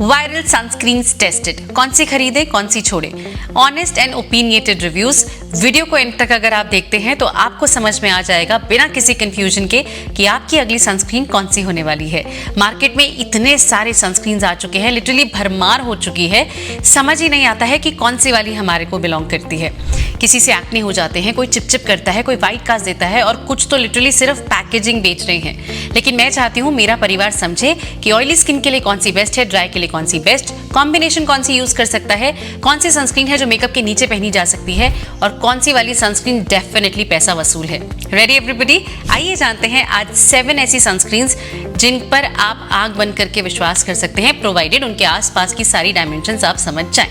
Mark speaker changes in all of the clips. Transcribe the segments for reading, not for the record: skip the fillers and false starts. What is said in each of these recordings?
Speaker 1: Viral sunscreens tested, कौन सी खरीदे कौन सी छोड़े, honest and opinionated reviews. Video को एंड तक अगर आप देखते हैं तो आपको समझ में आ जाएगा बिना किसी कंफ्यूजन के कि आपकी अगली सनस्क्रीन कौन सी होने वाली है। मार्केट में इतने सारे सनस्क्रीन्स आ चुके हैं, लिटरली भरमार हो चुकी है, समझ ही नहीं आता है कि कौन सी वाली हमारे को बिलोंग करती है। किसी से एक्ने हो जाते हैं, कोई चिपचिप करता है, कोई वाइट कास्ट देता है और कुछ तो लिटरली सिर्फ पैकेजिंग बेच रहे हैं। लेकिन मैं चाहती हूँ मेरा परिवार समझे कि ऑयली स्किन के लिए कौन सी बेस्ट है, ड्राई के लिए कौन सी बेस्ट, कॉम्बिनेशन कौन सी यूज कर सकता है, कौन सी सनस्क्रीन है जो मेकअप के नीचे पहनी जा सकती है और कौन सी वाली सनस्क्रीन डेफिनेटली पैसा वसूल है। रेडी एवरीबॉडी, आइए जानते हैं आज 7 ऐसी सनस्क्रीन्स जिन पर आप आंख बंद करके विश्वास कर सकते हैं, प्रोवाइडेड उनके आसपास की सारी डायमेंशंस आप समझ जाएं।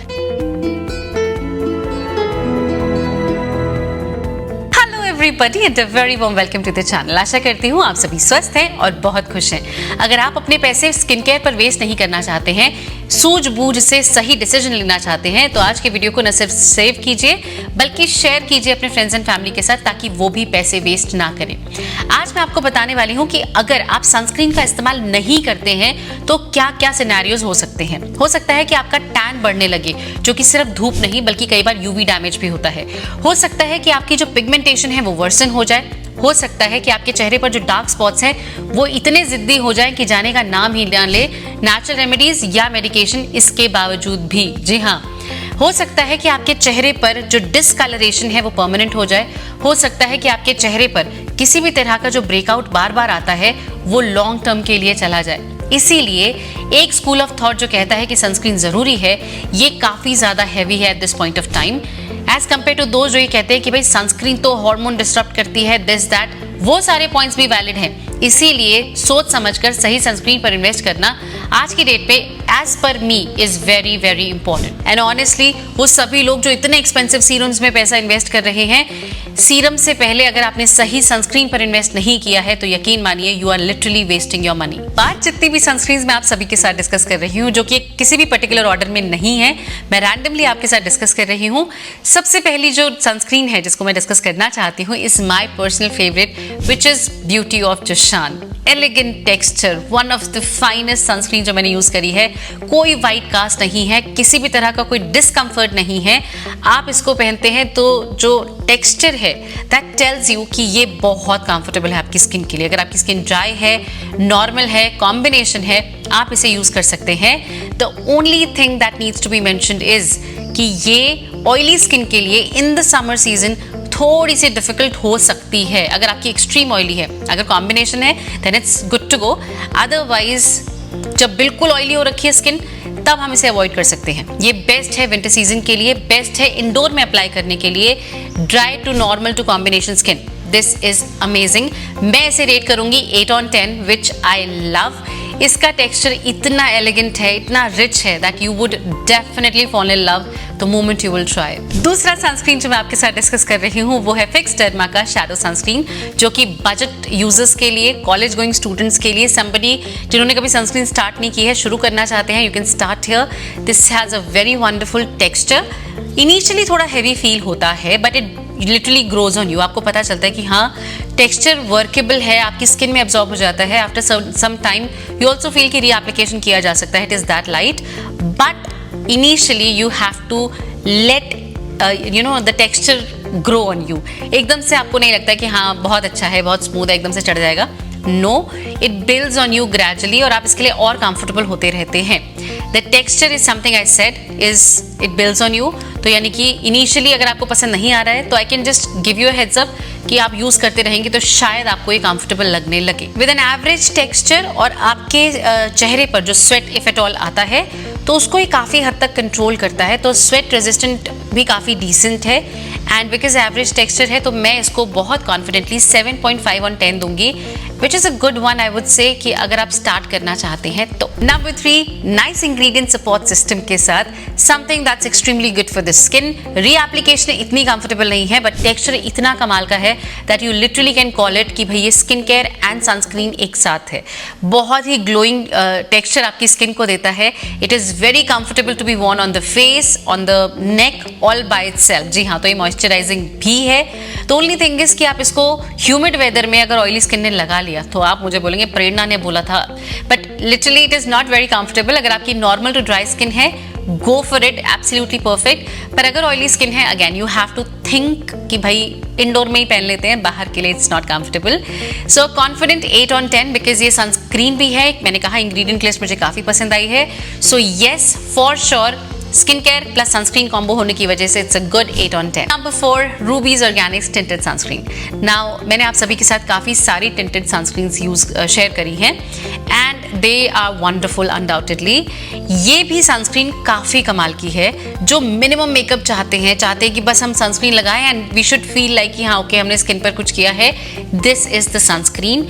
Speaker 1: Everybody and a very warm welcome to the channel. आशा करती हूँ आप सभी स्वस्थ हैं और बहुत खुश हैं। अगर आप अपने पैसे स्किन केयर पर वेस्ट नहीं करना चाहते हैं, सूझबूझ से सही डिसीजन लेना चाहते हैं, तो आज के वीडियो को न सिर्फ सेव कीजिए बल्कि शेयर कीजिए अपने फ्रेंड्स एंड फैमिली के साथ, ताकि वो भी पैसे वेस्ट ना करें। आज मैं आपको बताने वाली हूँ कि अगर आप सनस्क्रीन का इस्तेमाल नहीं करते हैं तो क्या क्या सिनेरियोज हो सकते हैं। हो सकता है कि आपका टैन बढ़ने लगे, जो कि सिर्फ धूप नहीं बल्कि कई बार यूवी डैमेज भी होता है। हो सकता है कि आपकी जो पिगमेंटेशन है वो वर्सन हो जाए। हो सकता है कि आपके चेहरे पर जो डार्क स्पॉट्स हैं वो इतने जिद्दी हो जाएं कि जाने का नाम ही ना ले, नेचुरल रेमेडीज या मेडिकेशन इसके बावजूद भी। जी हाँ, हो सकता है कि आपके चेहरे पर जो डिसकलरेशन है वो परमानेंट हो जाए। हो सकता है कि आपके चेहरे पर किसी भी तरह का जो ब्रेकआउट बार बार आता है वो लॉन्ग टर्म के लिए चला जाए। इसीलिए एक स्कूल ऑफ थॉट जो कहता है कि सनस्क्रीन जरूरी है, ये काफी ज्यादा हैवी है at this point of time as compare to those जो ये कहते हैं कि भाई सनस्क्रीन तो हार्मोन डिस्टर्ब करती है, दिस दैट, वो सारे पॉइंट्स भी वैलिड हैं। इसीलिए सोच समझकर सही सनस्क्रीन पर इन्वेस्ट करना आज की डेट पे as per me is very very important. And honestly वो सभी लोग जो इतने एक्सपेंसिव सीरम्स में पैसा इन्वेस्ट कर रहे हैं, सीरम से पहले अगर आपने सही सनस्क्रीन पर इन्वेस्ट नहीं किया है तो यकीन मानिए you are literally wasting your money. आज जितनी भी सनस्क्रीन मैं आप सभी के साथ डिस्कस कर रही हूँ, जो कि किसी भी पर्टिकुलर ऑर्डर में नहीं है, मैं रैंडमली आपके साथ डिस्कस कर रही हूँ। सबसे पहली जो सनस्क्रीन है जिसको मैं डिस्कस करना चाहती हूँ is my personal favourite, which is beauty of Joseon. Elegant texture, one of the finest sunscreen जो मैंने यूज करी है। कोई वाइट कास्ट नहीं है, किसी भी तरह का कोई डिस्कम्फर्ट नहीं है। आप इसको पहनते हैं तो जो टेक्सचर है दैट टेल्स यू कि ये बहुत कंफर्टेबल है आपकी स्किन के लिए। अगर आपकी स्किन ड्राई है, नॉर्मल है, कॉम्बिनेशन है, आप इसे यूज कर सकते हैं। The only thing that needs to be mentioned is कि ये ऑयली स्किन के लिए इन द समर सीजन थोड़ी सी डिफिकल्ट हो सकती है अगर आपकी एक्सट्रीम ऑयली है। अगर कॉम्बिनेशन है then it's good to go. Otherwise जब बिल्कुल ऑयली हो रखी है स्किन तब हम इसे अवॉइड कर सकते हैं। ये बेस्ट है विंटर सीजन के लिए, बेस्ट है इंडोर में अप्लाई करने के लिए, dry to normal to combination skin. This is amazing. मैं इसे रेट करूंगी 8 on 10 विच आई लव। इसका टेक्सचर इतना एलिगेंट है, इतना रिच है that you would definitely fall in love the moment you will try. दूसरा सनस्क्रीन जो मैं आपके साथ डिस्कस कर रही हूँ वो है फिक्स डर्मा का शैडो सनस्क्रीन, जो कि बजट यूजर्स के लिए, कॉलेज गोइंग स्टूडेंट्स के लिए, समबडी जिन्होंने कभी सनस्क्रीन स्टार्ट नहीं की है, शुरू करना चाहते हैं, you can start here. This has a very wonderful texture. Initially थोड़ा हैवी फील होता है but it literally grows on you. आपको पता चलता है कि हाँ टेक्सचर वर्केबल है, आपकी स्किन में एब्जॉर्ब हो जाता है। After some time you also feel कि रीएप्लीकेशन किया जा सकता है, it is that light, but initially you have to let the texture grow on you. एकदम से आपको नहीं लगता कि हाँ बहुत अच्छा है, बहुत स्मूथ है, एकदम से चढ़ जाएगा। No, it builds on you gradually और आप इसके लिए और कंफर्टेबल होते रहते हैं। The texture is something I said is it builds on you. तो यानी कि इनिशियली अगर आपको पसंद नहीं आ रहा है तो I can just give you a heads up कि आप यूज करते रहेंगे तो शायद आपको ये कंफर्टेबल लगने लगे। विद एन एवरेज टेक्सचर और आपके चेहरे पर जो स्वेट इफ एट ऑल आता है तो उसको ये काफ़ी हद तक कंट्रोल करता है, तो स्वेट रेजिस्टेंट भी काफ़ी डिसेंट है। एंड बिकॉज एवरेज टेक्सचर है तो मैं इसको बहुत कॉन्फिडेंटली 7.5 on 10 दूंगी, which is a good one I would say कि अगर आप स्टार्ट करना चाहते हैं तो। Number 3, nice ingredient support system के साथ something that's extremely good for the skin. Reapplication इतनी कंफर्टेबल नहीं है बट टेक्सचर इतना कमाल का है that you literally can call it कि भाई ये स्किन केयर एंड सनस्क्रीन एक साथ है। बहुत ही ग्लोइंग टेक्सचर आपकी स्किन को देता है। It is very comfortable to be worn on the face, on the neck, all by itself. जी हाँ, तो ये मॉइस्चराइजिंग भी है। तो ओनली थिंग इज कि आप इसको ह्यूमिड वेदर में अगर ऑयली स्किन ने लगा लिया तो आप मुझे बोलेंगे प्रेरणा ने बोला था, but literally it is not very comfortable. अगर आपकी नॉर्मल टू ड्राई स्किन है, go for it, absolutely perfect. पर अगर ऑयली स्किन है, again you have to think कि भाई इंडोर में ही पहन लेते हैं, बाहर के लिए it's not comfortable. So confident 8 on 10 because ये सनस्क्रीन भी है। मैंने कहा इंग्रेडिएंट लिस्ट मुझे काफ़ी पसंद आई है। So yes, for sure skin care plus sunscreen combo होने की वजह से it's a good 8 on 10। Number 4, रूबीज Organics tinted sunscreen. Now मैंने आप सभी के साथ काफ़ी सारी टिंटेड सनस्क्रीन शेयर करी हैं and they are wonderful undoubtedly. ये भी सनस्क्रीन काफ़ी कमाल की है। जो मिनिमम मेकअप चाहते हैं कि बस हम सनस्क्रीन लगाएं and we should feel like कि हाँ ओके हमने स्किन पर कुछ किया है, this is the sunscreen.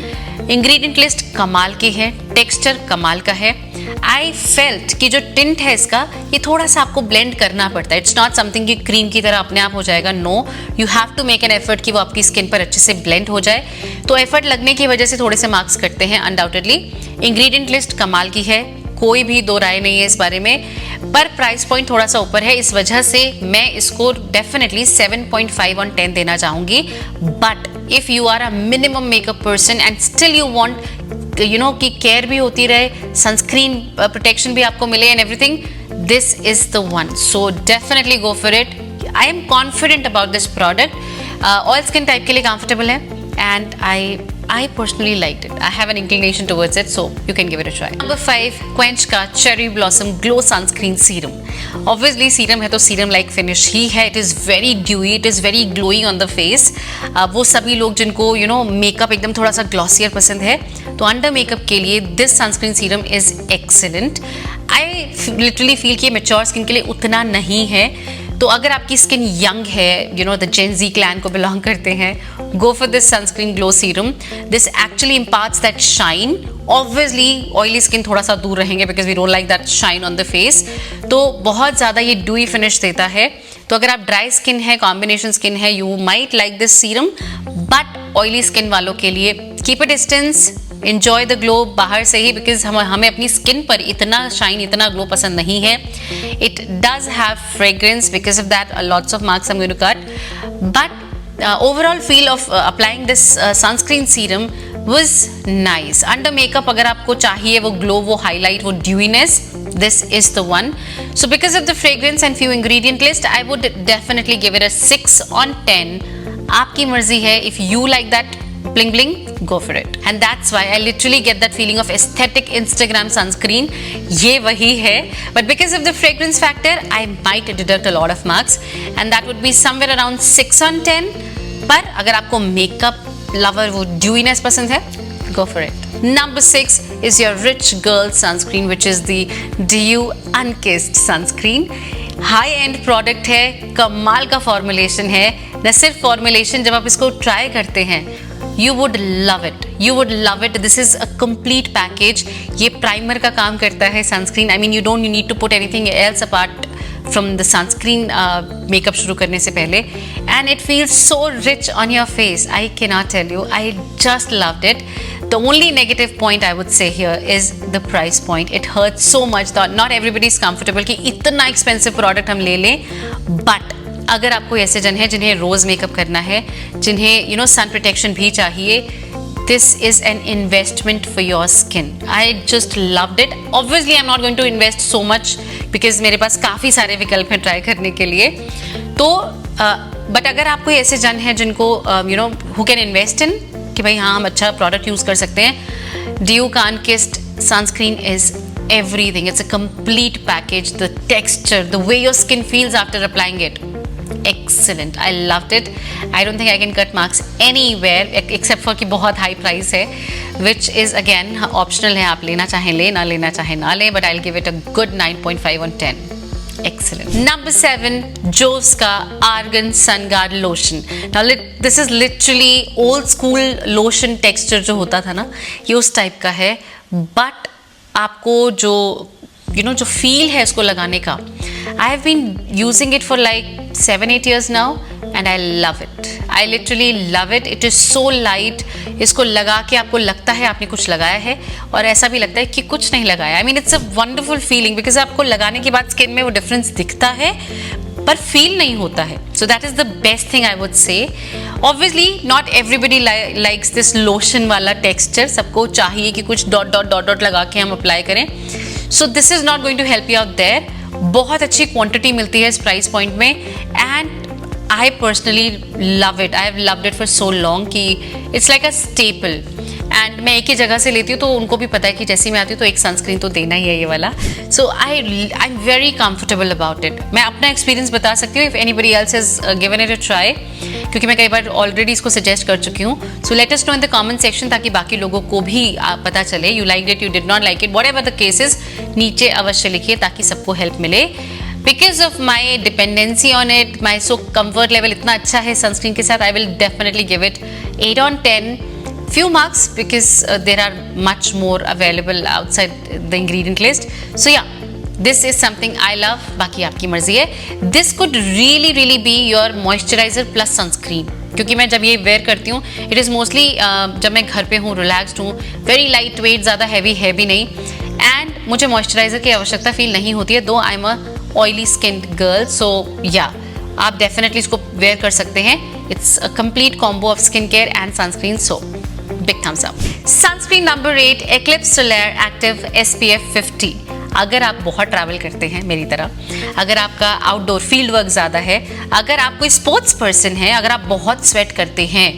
Speaker 1: Ingredient list कमाल की है, टेक्सचर कमाल का है। आई फेल्ट कि जो टिंट है इसका, ये थोड़ा सा आपको ब्लेंड करना पड़ता है। इट्स नॉट समथिंग कि क्रीम की तरह अपने आप हो जाएगा, no, you have to make an effort कि वो आपकी स्किन पर अच्छे से ब्लेंड हो जाए। तो एफर्ट लगने की वजह से थोड़े से मार्क्स कटते हैं अनडाउटेडली। इंग्रेडिएंट लिस्ट कमाल की है, कोई भी दो राय नहीं है इस बारे में, पर प्राइस पॉइंट थोड़ा सा ऊपर है, इस वजह से मैं इसको डेफिनेटली 7.5 on 10 देना चाहूंगी। But if you are a minimum makeup person and still you want कि केयर भी होती रहे, सनस्क्रीन प्रोटेक्शन भी आपको मिले and everything, this is the one. So definitely go for it. I am confident about this product. Oil skin type के लिए comfortable है and I personally liked it. I have an inclination towards it, so you can give it a try. Number 5, Quench का Cherry Blossom Glow Sunscreen Serum. Obviously serum है तो serum like finish ही है. It is very dewy, it is very glowy on the face. वो सभी लोग जिनको makeup एकदम थोड़ा सा ग्लॉसियर पसंद है, तो अंडर मेकअप के लिए this sunscreen serum is excellent. I literally feel कि mature skin के लिए उतना नहीं है। तो अगर आपकी स्किन यंग है, द जेन ज़ी क्लैन को बिलोंग करते हैं, go for this sunscreen glow serum. This actually imparts that shine. Obviously oily skin थोड़ा सा दूर रहेंगे because we don't like that shine on the face. तो बहुत ज़्यादा ये ड्यूई फिनिश देता है। तो अगर आप ड्राई स्किन है, कॉम्बिनेशन स्किन है, you might like this serum. But oily skin वालों के लिए keep a distance, enjoy the glow बाहर से ही, बिकॉज हमें अपनी स्किन पर इतना शाइन, इतना ग्लो पसंद नहीं है। It does have fragrance, because of that lots of marks I'm going to cut, but overall feel of applying this sunscreen serum was nice. Under makeup अगर आपको चाहिए वो glow, वो highlight, वो dewiness, this is the one. So because of the fragrance and few ingredient list, I would definitely give it a 6 on 10. आपकी मर्जी है, if you like that bling bling, go for it. And that's why I literally get that feeling of aesthetic Instagram sunscreen. ये वही है, but because of the fragrance factor, I might deduct a lot of marks, and that would be somewhere around 6 on 10. पर अगर आपको makeup lover, वो ड्यूइनेस पसंद है, go for it. Number 6 is your Rich Girl sunscreen, which is the Dew Unkissed sunscreen. High and product है, कमाल का formulation है। न सिर्फ फॉर्मुलेशन, जब आप इसको ट्राई करते हैं, you would love it, you would love it. This is a complete package. ये प्राइमर का काम करता है sunscreen. I mean you don't need to put anything else apart from the sunscreen makeup शुरू करने से पहले, and it feels so rich on your face. I cannot tell you, I just loved it. The only negative point I would say here is the price point. It hurts so much that not everybody is comfortable कि इतना expensive product हम ले लें, but अगर आपको ऐसे जन है जिन्हें रोज मेकअप करना है, जिन्हें सन प्रोटेक्शन भी चाहिए, this is an investment for your skin. I just loved it. Obviously I'm not going to invest so much because मेरे पास काफ़ी सारे विकल्प हैं ट्राई करने के लिए। तो बट अगर आपको ऐसे जन है जिनको who can invest in कि भाई हाँ हम अच्छा प्रोडक्ट यूज़ कर सकते हैं, Dew Unkissed sunscreen is everything. It's a complete package. The texture, the way your skin feels after applying it, excellent. I loved it. I don't think I can cut marks anywhere except for कि बहुत high price है, which is again optional है, आप लेना चाहें ले, ना लेना चाहें ना ले, but I'll give it a good 9.5 on 10. Excellent. Number 7, Jove's का Argan Sun Guard Lotion. Now this is literally old school lotion texture जो होता था ना, ये उस टाइप का है, but आपको जो जो फील है इसको लगाने का, I have been using it for like 7-8 years now and I love it. I literally love it. It is so light. इसको लगा के आपको लगता है आपने कुछ लगाया है और ऐसा भी लगता है कि कुछ नहीं लगाया. I mean it's a wonderful feeling because आपको लगाने के बाद स्किन में वो डिफरेंस दिखता है, पर फील नहीं होता है. So that is the best thing I would say. Obviously not everybody likes this lotion वाला टेक्सचर. सबको चाहिए कि कुछ डॉट डॉट डॉट डॉट लगा के हम अप्लाई करें. So this is not going to help you out there. बहुत अच्छी क्वांटिटी मिलती है इस प्राइस पॉइंट में and I personally love it. I have loved it for so long कि it's like a staple. And मैं एक ही जगह से लेती हूँ तो उनको भी पता है कि जैसे मैं आती हूँ तो एक सनस्क्रीन तो देना ही है ये वाला. So I'm very comfortable about it. मैं अपना एक्सपीरियंस बता सकती हूँ if anybody else has given it a try, क्योंकि मैं कई बार ऑलरेडी इसको सजेस्ट कर चुकी हूँ. So let us know in the comment section ताकि बाकी लोगों को भी पता चले. You liked it, you did not like it, whatever the case is, नीचे अवश्य लिखिए ताकि सबको हेल्प मिले. Because of my dependency on it, my so comfort level इतना अच्छा है सनस्क्रीन के साथ, I will definitely give it 8 on 10. Few marks because there are much more available outside the ingredient list. So yeah, this is something I love. बाकी आपकी मर्जी है. This could really be your moisturizer plus sunscreen. क्योंकि मैं जब ये where करती हूँ, it is mostly जब मैं घर पे हूँ, relaxed हूँ, very light weight, ज़्यादा heavy है भी नहीं, and मुझे moisturizer की आवश्यकता फील नहीं होती है. Though I'm a oily skinned girl, so yeah, आप डेफिनेटली इसको वेयर कर सकते हैं. It's a complete combo of skin care and sunscreen, so big thumbs up. Sunscreen number 8, eclipse solar active SPF 50. अगर आप बहुत ट्रैवल करते हैं मेरी तरह, अगर आपका आउटडोर फील्ड वर्क ज़्यादा है, अगर आप कोई स्पोर्ट्स पर्सन है, अगर आप बहुत स्वेट करते हैं,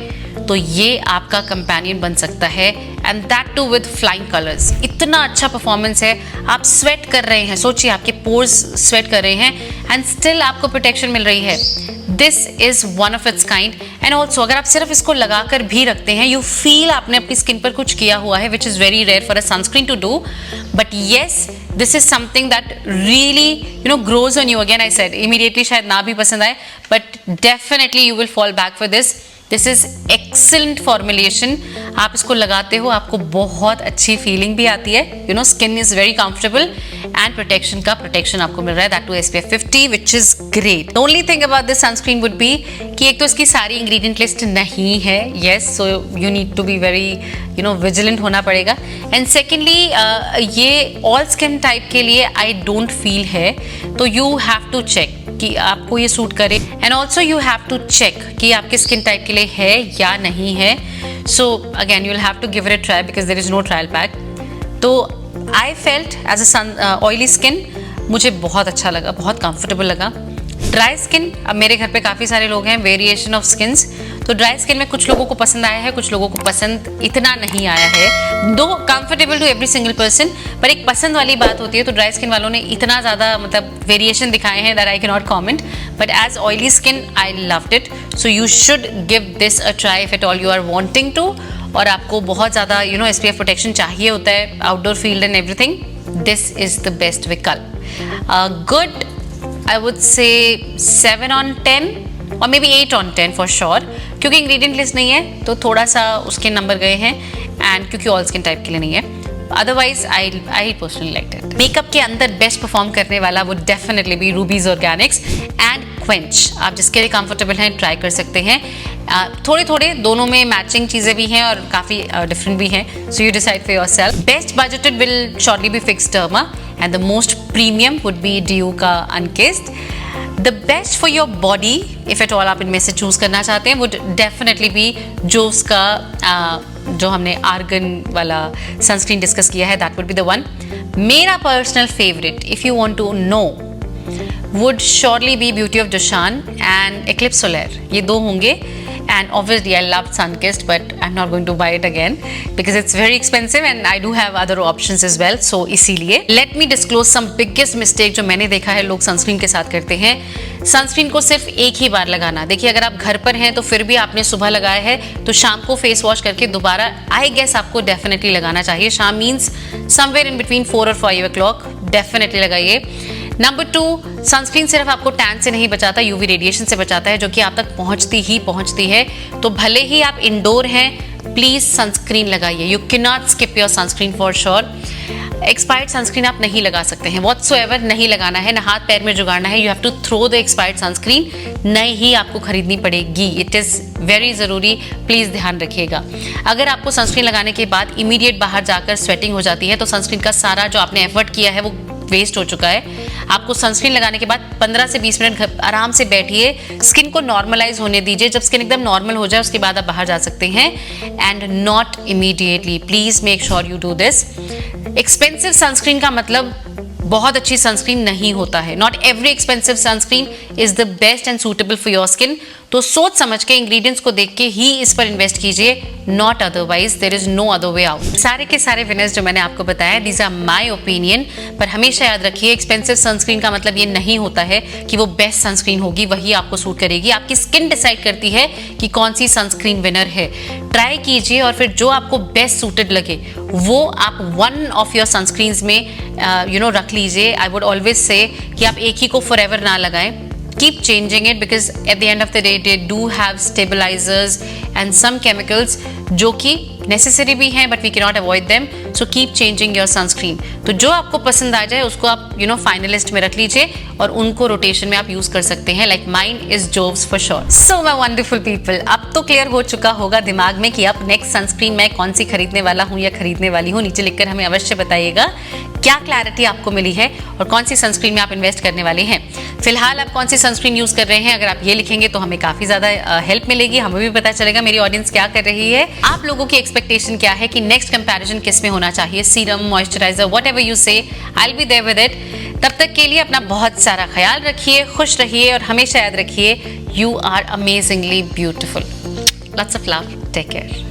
Speaker 1: तो ये आपका कंपेनियन बन सकता है. And that too with flying colours. इतना अच्छा परफॉर्मेंस है. आप स्वेट कर रहे हैं, सोचिए आपके पोर्स स्वेट कर रहे हैं एंड स्टिल आपको प्रोटेक्शन मिल रही है. This is one of its kind. And also अगर आप सिर्फ इसको लगाकर भी रखते हैं, यू फील आपने अपनी स्किन पर कुछ किया हुआ है, which is very rare for a sunscreen to do. But yes, this is something that really grows on you. Again I said, immediately शायद ना भी पसंद आए, but definitely you will fall back for this. This is excellent formulation. आप इसको लगाते हो, आपको बहुत अच्छी फीलिंग भी आती है. Skin is very comfortable and protection आपको मिल रहा है. That too SPF 50, which is great. The only thing about this sunscreen would be कि एक तो इसकी सारी इंग्रेडिएंट लिस्ट नहीं है. Yes, so you need to be very vigilant होना पड़ेगा. एंड सेकेंडली, ये ऑल स्किन टाइप के लिए आई डोंट फील है, तो यू हैव टू चेक कि आपको ये सूट करे. And also you have to check कि आपके स्किन टाइप के लिए है या नहीं है. So again you will have to give it a try because there is no trial pack. तो I felt as a oily skin, मुझे बहुत अच्छा लगा, बहुत कंफर्टेबल लगा. ड्राई स्किन, अब मेरे घर पे काफ़ी सारे लोग हैं, वेरिएशन ऑफ स्किन्स. तो ड्राई स्किन में कुछ लोगों को पसंद आया है, कुछ लोगों को पसंद इतना नहीं आया है. Though comfortable to every single person, पर एक पसंद वाली बात होती है. तो ड्राई स्किन वालों ने इतना ज़्यादा वेरिएशन दिखाए हैं that I can not comment. But as oily skin I loved it. So you should give this a try if at all you are wanting to. और आपको बहुत ज़्यादा SPF प्रोटेक्शन चाहिए होता है, outdoor field and everything. This is the best विकल्प. Good, I would say 7 on 10 or maybe 8 on 10 for sure. क्योंकि ingredient list नहीं है तो थोड़ा सा उसके नंबर गए हैं, एंड क्योंकि ऑल स्किन टाइप के लिए नहीं है. Otherwise I personally liked it. Makeup के अंदर बेस्ट परफॉर्म करने वाला वो डेफिनेटली भी रूबीज ऑर्गेनिक्स एंड क्वेंच. आप जिसके लिए कंफर्टेबल हैं ट्राई कर सकते हैं. थोड़े दोनों में मैचिंग चीज़ें भी हैं और काफ़ी डिफरेंट भी हैं. So you decide for yourself. Best budgeted will shortly B fix derma and the most premium would be Diu का Unkissed. The best for your body, if at all आप इनमें से चूज करना चाहते हैं, would definitely be Jove's का जो हमने आर्गन वाला सनस्क्रीन डिस्कस किया है, that would be the one. मेरा personal favorite, if you want to know, would surely be Beauty of Dushan and Eclipse Solar. ये दो होंगे. And obviously I loved Sunkissed, but I'm not going to buy it again because it's very expensive and I do have other options as well. So इसीलिए let me disclose some biggest mistake जो मैंने देखा है लोग sunscreen के साथ करते हैं. सनस्क्रीन को सिर्फ एक ही बार लगाना. देखिए, अगर आप घर पर हैं तो फिर भी आपने सुबह लगाया है तो शाम को फेस वॉश करके दोबारा आई गेस आपको डेफिनेटली लगाना चाहिए. शाम मीन्स समवेयर इन बिटवीन 4 और 5 o'clock डेफिनेटली लगाइए. नंबर 2, सनस्क्रीन सिर्फ आपको टैन से नहीं बचाता, यूवी रेडिएशन से बचाता है जो कि आप तक पहुंचती है. तो भले ही आप इंडोर हैं, प्लीज सनस्क्रीन लगाइए. You can not skip your sunscreen for sure. Expired sunscreen आप नहीं लगा सकते हैं, व्हाटसोएवर नहीं लगाना है, ना हाथ पैर में जुगाड़ना है. You have to throw the expired sunscreen. नई ही आपको खरीदनी पड़ेगी. इट इज़ वेरी ज़रूरी, प्लीज़ ध्यान रखिएगा. अगर आपको सनस्क्रीन लगाने के बाद इमीडिएट बाहर जाकर स्वेटिंग हो जाती है तो सनस्क्रीन का सारा जो आपने एफर्ट किया है वो वेस्ट हो चुका है। आपको सनस्क्रीन लगाने के बाद 15 से 20 मिनट आराम से बैठिए, स्किन को नॉर्मलाइज होने दीजिए। जब स्किन एकदम नॉर्मल हो जाए उसके बाद आप बाहर जा सकते हैं, and not immediately. Please make sure you do this. Expensive sunscreen का मतलब बहुत अच्छी सनस्क्रीन नहीं होता है। Not every expensive sunscreen is the best and suitable for your skin. तो सोच समझ के, इंग्रेडिएंट्स को देख के ही इस पर इन्वेस्ट कीजिए, not otherwise. There is no other way out. सारे के सारे विनर्स जो मैंने आपको बताया, दीज आर माय ओपिनियन। पर हमेशा याद रखिए, एक्सपेंसिव सनस्क्रीन का मतलब ये नहीं होता है कि वो बेस्ट सनस्क्रीन होगी, वही आपको सूट करेगी। आपकी स्किन डिसाइड करती है कि कौन सी सनस्क्रीन विनर है। ट्राई कीजिए और फिर जो आपको बेस्ट सूटेड लगे वो आप वन ऑफ योर सनस्क्रीन्स में रख लीजिए। आई वुड ऑलवेज से कि आप एक ही को फॉर एवर ना लगाएं। Keep changing it because at the end of the day they do have stabilizers and some chemicals जो कि necessary भी हैं but we cannot avoid them. So keep changing your sunscreen. तो जो आपको पसंद आ जाए उसको आप finalist में रख लीजिए और उनको रोटेशन में आप यूज कर सकते हैं। Like mine is Jove's for sure. So my wonderful people, अब तो क्लियर हो चुका होगा दिमाग में कि अब नेक्स्ट सनस्क्रीन मैं कौन सी खरीदने वाला हूँ या खरीदने वाली हूँ। नीचे लिखकर हमें अवश्य बताइएगा क्या क्लैरिटी आपको मिली है और कौन सी सनस्क्रीन में आप इन्वेस्ट करने वाले हैं। फिलहाल आप कौन सी सनस्क्रीन यूज कर रहे हैं, अगर आप ये लिखेंगे तो हमें काफी ज्यादा हेल्प मिलेगी, हमें भी पता चलेगा मेरी ऑडियंस क्या कर रही है। आप लोगों की एक्सपेक्टेशन क्या है कि नेक्स्ट कंपैरिजन किस में होना चाहिए, serum, moisturiser, whatever you say, I will be there with it. तब तक के लिए अपना बहुत सारा ख्याल रखिए, खुश रहिए और हमेशा याद रखिए, you are amazingly beautiful. Lots of love, take care.